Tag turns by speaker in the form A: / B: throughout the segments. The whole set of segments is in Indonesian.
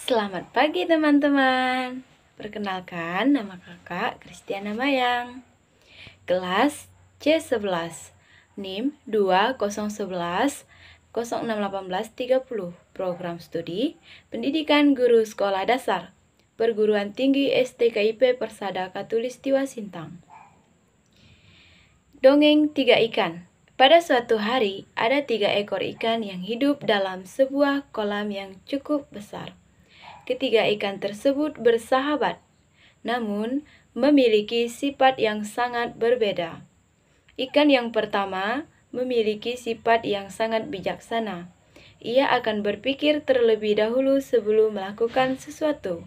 A: Selamat pagi teman-teman. Perkenalkan, nama kakak Kristiana Mayang. Kelas C11, NIM 201106830. Program Studi Pendidikan Guru Sekolah Dasar Perguruan Tinggi STKIP Persada Katulistiwa Sintang. Dongeng Tiga Ikan. Pada suatu hari, ada 3 ekor ikan yang hidup dalam sebuah kolam yang cukup besar. Ketiga ikan tersebut bersahabat, namun memiliki sifat yang sangat berbeda. Ikan yang pertama memiliki sifat yang sangat bijaksana. Ia akan berpikir terlebih dahulu sebelum melakukan sesuatu.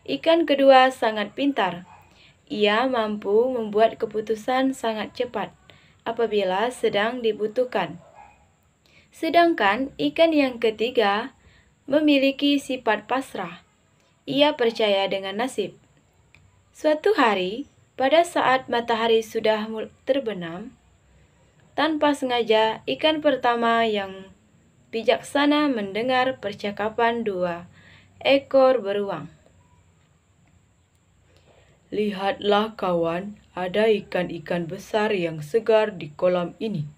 A: Ikan kedua sangat pintar. Ia mampu membuat keputusan sangat cepat apabila sedang dibutuhkan. Sedangkan ikan yang ketiga memiliki sifat pasrah. Ia percaya dengan nasib. Suatu hari, pada saat matahari sudah terbenam, tanpa sengaja ikan pertama yang bijaksana mendengar percakapan 2 ekor beruang.
B: Lihatlah kawan, ada ikan-ikan besar yang segar di kolam ini.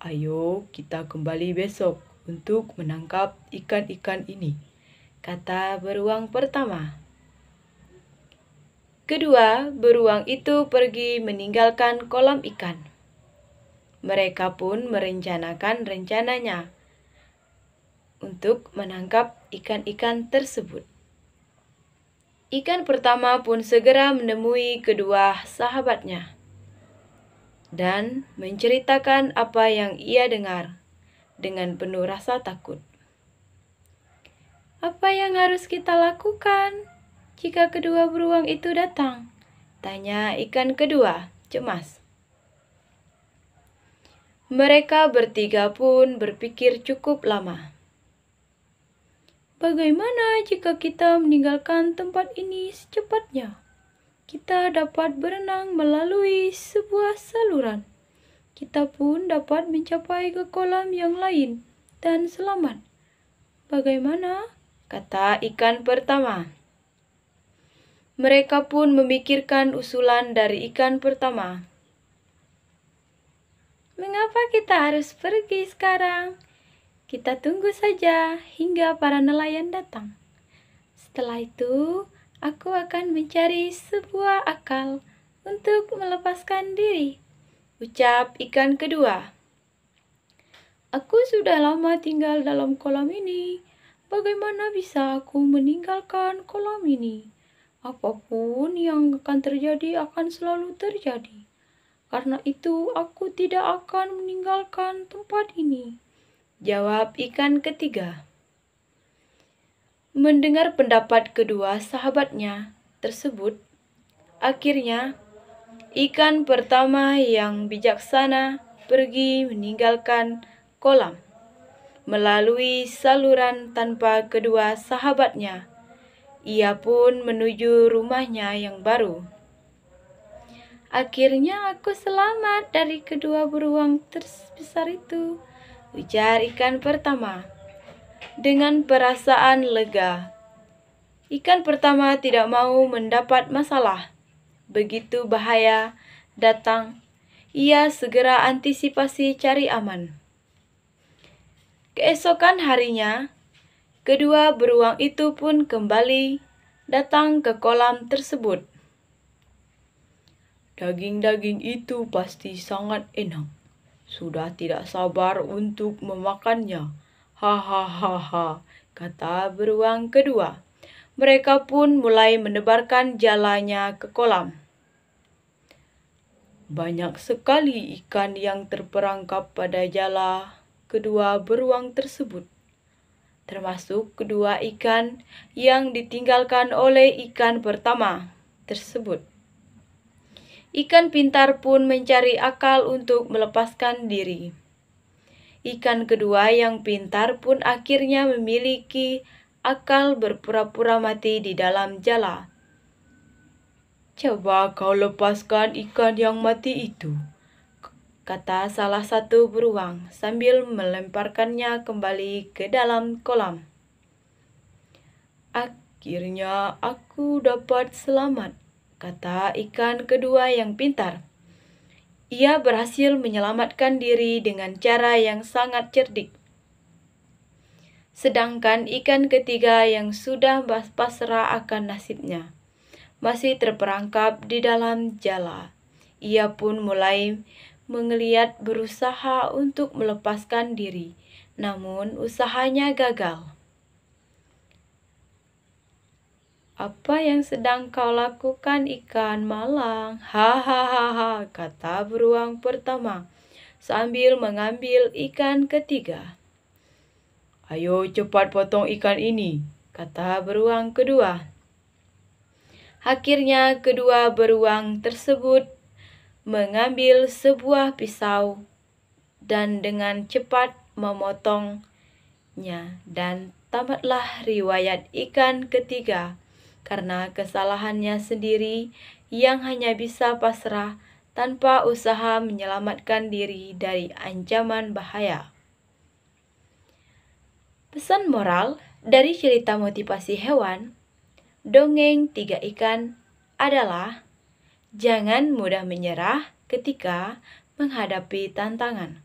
B: Ayo kita kembali besok untuk menangkap ikan-ikan ini,
A: kata beruang pertama. Kedua beruang itu pergi meninggalkan kolam ikan. Mereka pun merencanakan rencananya untuk menangkap ikan-ikan tersebut. Ikan pertama pun segera menemui kedua sahabatnya dan menceritakan apa yang ia dengar dengan penuh rasa takut. Apa yang harus kita lakukan jika kedua beruang itu datang? Tanya ikan kedua, cemas. Mereka bertiga pun berpikir cukup lama. Bagaimana jika kita meninggalkan tempat ini secepatnya? Kita dapat berenang melalui sebuah saluran. Kita pun dapat mencapai ke kolam yang lain dan selamat. Bagaimana? Kata ikan pertama. Mereka pun memikirkan usulan dari ikan pertama. Mengapa kita harus pergi sekarang? Kita tunggu saja hingga para nelayan datang. Setelah itu, aku akan mencari sebuah akal untuk melepaskan diri, ucap ikan kedua. Aku sudah lama tinggal dalam kolam ini. Bagaimana bisa aku meninggalkan kolam ini? Apapun yang akan terjadi akan selalu terjadi. Karena itu aku tidak akan meninggalkan tempat ini, jawab ikan ketiga. Mendengar pendapat kedua sahabatnya tersebut, akhirnya ikan pertama yang bijaksana pergi meninggalkan kolam melalui saluran tanpa kedua sahabatnya. Ia pun menuju rumahnya yang baru. Akhirnya aku selamat dari kedua beruang terbesar itu, ujar ikan pertama dengan perasaan lega. Ikan pertama tidak mau mendapat masalah. Begitu bahaya datang, ia segera antisipasi cari aman. Keesokan harinya, kedua beruang itu pun kembali datang ke kolam tersebut.
B: Daging-daging itu pasti sangat enak. Sudah tidak sabar untuk memakannya. Hahaha, kata beruang kedua. Mereka pun mulai menebarkan jalannya ke kolam. Banyak sekali ikan yang terperangkap pada jala kedua beruang tersebut, termasuk kedua ikan yang ditinggalkan oleh ikan pertama tersebut. Ikan pintar pun mencari akal untuk melepaskan diri. Ikan kedua yang pintar pun akhirnya memiliki akal berpura-pura mati di dalam jala.
A: Coba kau lepaskan ikan yang mati itu, kata salah satu beruang sambil melemparkannya kembali ke dalam kolam.
B: Akhirnya aku dapat selamat, kata ikan kedua yang pintar. Ia berhasil menyelamatkan diri dengan cara yang sangat cerdik. Sedangkan ikan ketiga yang sudah pasrah akan nasibnya masih terperangkap di dalam jala. Ia pun mulai menggeliat berusaha untuk melepaskan diri, namun usahanya gagal. "Apa yang sedang kau lakukan, ikan malang?" Hahaha, kata beruang pertama sambil mengambil ikan ketiga. "Ayo cepat potong ikan ini," kata beruang kedua. Akhirnya kedua beruang tersebut mengambil sebuah pisau dan dengan cepat memotongnya, dan tamatlah riwayat ikan ketiga karena kesalahannya sendiri yang hanya bisa pasrah tanpa usaha menyelamatkan diri dari ancaman bahaya. Pesan moral dari cerita motivasi hewan, dongeng Tiga Ikan adalah jangan mudah menyerah ketika menghadapi tantangan.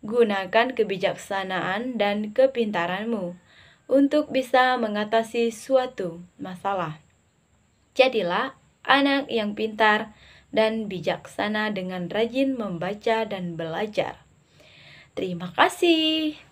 B: Gunakan kebijaksanaan dan kepintaranmu untuk bisa mengatasi suatu masalah. Jadilah anak yang pintar dan bijaksana dengan rajin membaca dan belajar. Terima kasih.